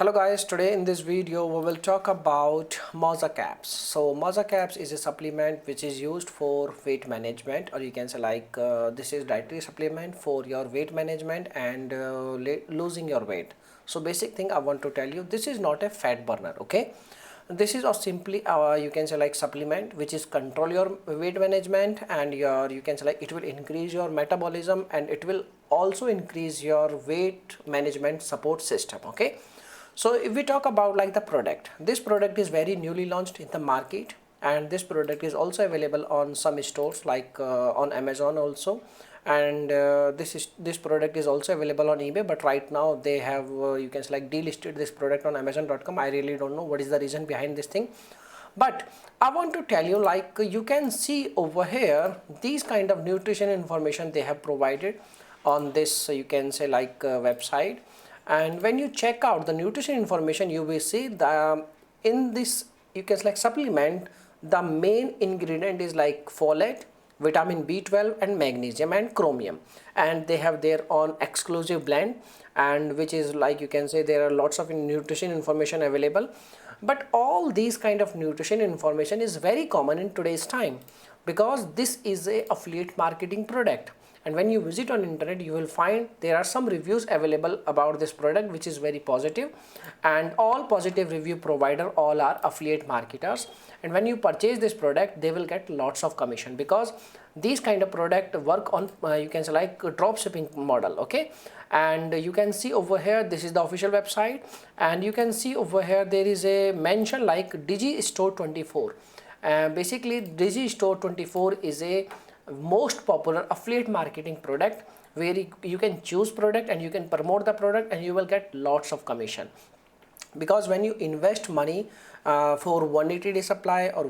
Hello guys, today in this video we will talk about Mounja caps. So Mounja caps is a supplement which is used for weight management, or you can say this is dietary supplement for your weight management and losing your weight. So basic thing I want to tell you, this is not a fat burner, okay? This is simply you can say supplement which is control your weight management, and you can say it will increase your metabolism, and it will also increase your weight management support system, okay? So if we talk about the product, this product is very newly launched in the market, and this product is also available on some stores on Amazon also, and this product is also available on eBay, but right now they have you can delisted this product on Amazon.com. I really don't know what is the reason behind this thing, but I want to tell you, you can see over here these kind of nutrition information they have provided on this you can say website. And when you check out the nutrition information, you will see the in this you can supplement, the main ingredient is folate, vitamin B12 and magnesium and chromium, and they have their own exclusive blend, and which is you can say there are lots of nutrition information available. But all these kind of nutrition information is very common in today's time, because this is a affiliate marketing product, and when you visit on internet you will find there are some reviews available about this product which is very positive, and all positive review provider all are affiliate marketers, and when you purchase this product they will get lots of commission, because these kind of product work on you can say drop shipping model, okay? And you can see over here this is the official website, and you can see over here there is a mention Digi Store 24. Basically Digi Store 24 is a most popular affiliate marketing product where you can choose product and you can promote the product and you will get lots of commission, because when you invest money for 180-day supply or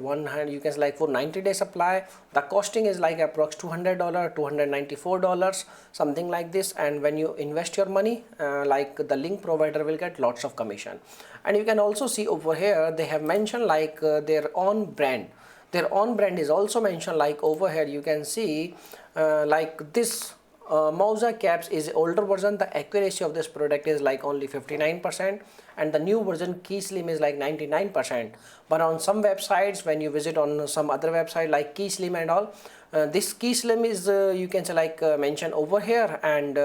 you can for 90-day supply, the costing is approx $200, $294, something like this, and when you invest your money the link provider will get lots of commission. And you can also see over here they have mentioned their own brand. Their own brand is also mentioned over here. You can see this Mounja caps is older version. The accuracy of this product is only 59%, and the new version Key Slim is 99%. But on some websites, when you visit on some other website like Key Slim and all, this Key Slim is you can say mentioned over here, and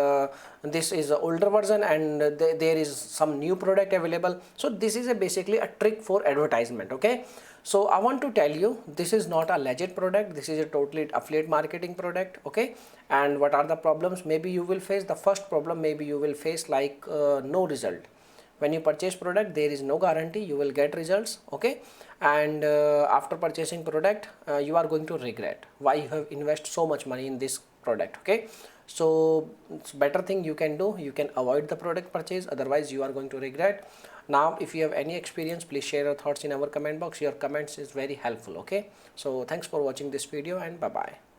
this is the older version, and there is some new product available. So this is basically a trick for advertisement, okay? So I want to tell you, this is not a legit product. This is a totally affiliate marketing product, okay? And what are the problems maybe you will face? The first problem maybe you will face no result. When you purchase product, there is no guarantee you will get results, okay? And after purchasing product, you are going to regret why you have invested so much money in this product, okay? So it's better thing you can do, you can avoid the product purchase, otherwise you are going to regret. Now if you have any experience, please share your thoughts in our comment box. Your comments is very helpful, okay? So thanks for watching this video, and bye bye.